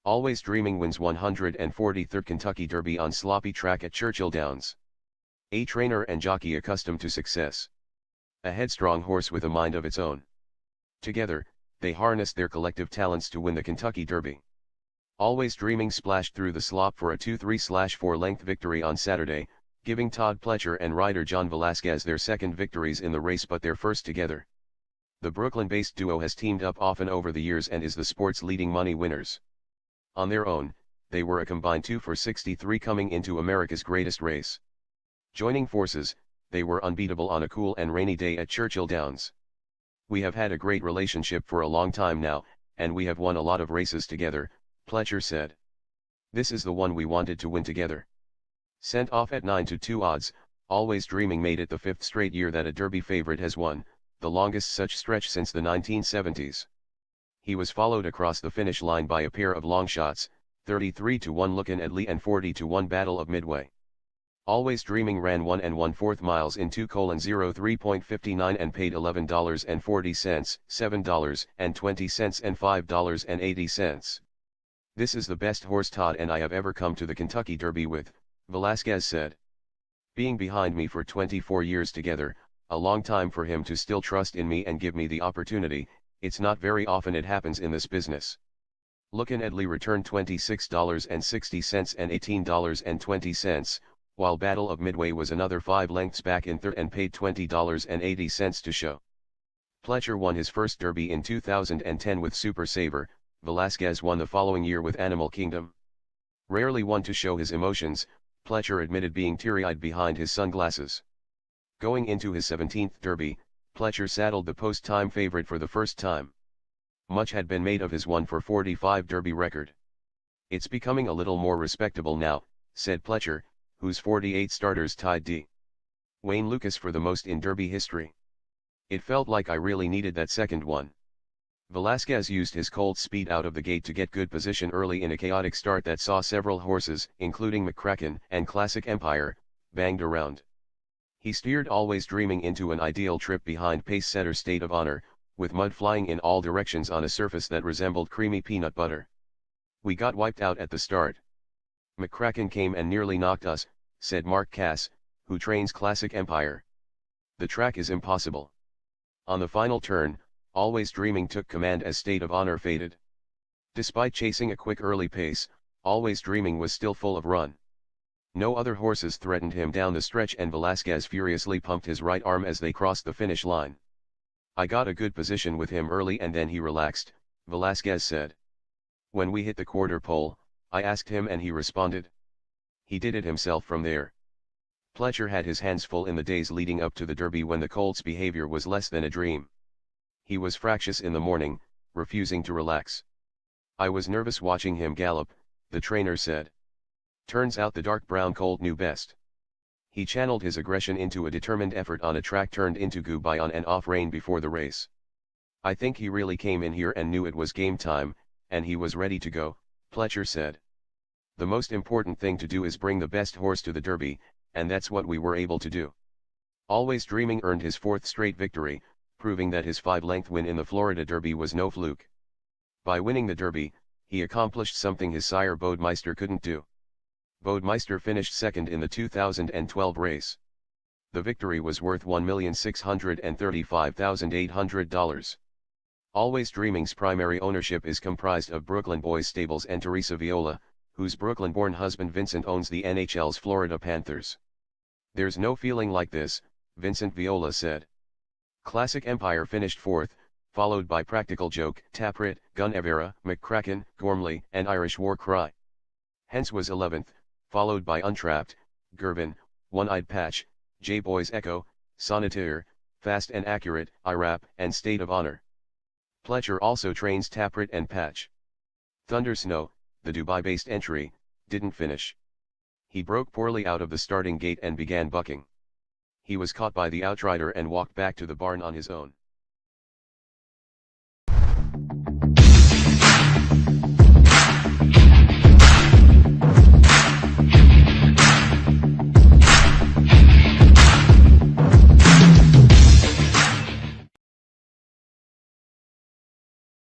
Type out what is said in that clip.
Always Dreaming wins 143rd Kentucky Derby on sloppy track at Churchill Downs. A trainer and jockey accustomed to success. A headstrong horse with a mind of its own. Together, they harnessed their collective talents to win the Kentucky Derby. Always Dreaming splashed through the slop for a 2-3/4 length victory on Saturday, giving Todd Pletcher and rider John Velasquez their second victories in the race but their first together. The Brooklyn-based duo has teamed up often over the years and is the sport's leading money winners. On their own, they were a combined 2 for 63 coming into America's greatest race. Joining forces, they were unbeatable on a cool and rainy day at Churchill Downs. "We have had a great relationship for a long time now, and we have won a lot of races together," Pletcher said. "This is the one we wanted to win together." Sent off at 9-2 odds, Always Dreaming made it the fifth straight year that a Derby favorite has won, the longest such stretch since the 1970s. He was followed across the finish line by a pair of long shots, 33-1 Lookin' at Lee and 40-1 Battle of Midway. Always Dreaming ran 1 1/4 miles in 2:03.59 and paid $11.40, $7.20 and $5.80. "This is the best horse Todd and I have ever come to the Kentucky Derby with," Velasquez said. "Being behind me for 24 years together, a long time for him to still trust in me and give me the opportunity, it's not very often it happens in this business." Lookin' at Lee returned $26.60 and $18.20, while Battle of Midway was another 5 lengths back in third and paid $20.80 to show. Pletcher won his first Derby in 2010 with Super Saver, Velasquez won the following year with Animal Kingdom. Rarely one to show his emotions, Pletcher admitted being teary-eyed behind his sunglasses. Going into his 17th Derby, Pletcher saddled the post-time favorite for the first time. Much had been made of his 1-for-45 Derby record. "It's becoming a little more respectable now," said Pletcher, whose 48 starters tied D. Wayne Lucas for the most in Derby history. "It felt like I really needed that second one." Velasquez used his cold speed out of the gate to get good position early in a chaotic start that saw several horses, including McCracken and Classic Empire, banged around. He steered Always Dreaming into an ideal trip behind pace-setter State of Honor, with mud flying in all directions on a surface that resembled creamy peanut butter. "We got wiped out at the start. McCracken came and nearly knocked us," said Mark Cass, who trains Classic Empire. "The track is impossible." On the final turn, Always Dreaming took command as State of Honor faded. Despite chasing a quick early pace, Always Dreaming was still full of run. No other horses threatened him down the stretch and Velasquez furiously pumped his right arm as they crossed the finish line. "I got a good position with him early and then he relaxed," Velasquez said. "When we hit the quarter pole, I asked him and he responded. He did it himself from there." Pletcher had his hands full in the days leading up to the Derby when the colt's behavior was less than a dream. He was fractious in the morning, refusing to relax. "I was nervous watching him gallop," the trainer said. "Turns out the dark brown colt knew best. He channeled his aggression into a determined effort on a track turned into goo by on and off rain before the race. I think he really came in here and knew it was game time, and he was ready to go," Pletcher said. "The most important thing to do is bring the best horse to the Derby, and that's what we were able to do." Always Dreaming earned his fourth straight victory, proving that his 5-length win in the Florida Derby was no fluke. By winning the Derby, he accomplished something his sire Bodemeister couldn't do. Bodemeister finished second in the 2012 race. The victory was worth $1,635,800. Always Dreaming's primary ownership is comprised of Brooklyn Boys Stables and Teresa Viola, whose Brooklyn-born husband Vincent owns the NHL's Florida Panthers. "There's no feeling like this," Vincent Viola said. Classic Empire finished fourth, followed by Practical Joke, Taprit, Gunevera, McCracken, Gormley, and Irish War Cry. Hence was 11th, followed by Untrapped, Gervin, One-Eyed Patch, J-Boys Echo, Sonneteer, Fast and Accurate, IRAP, and State of Honor. Pletcher also trains Taprit and Patch. Thunder Snow, the Dubai-based entry, didn't finish. He broke poorly out of the starting gate and began bucking. He was caught by the outrider and walked back to the barn on his own.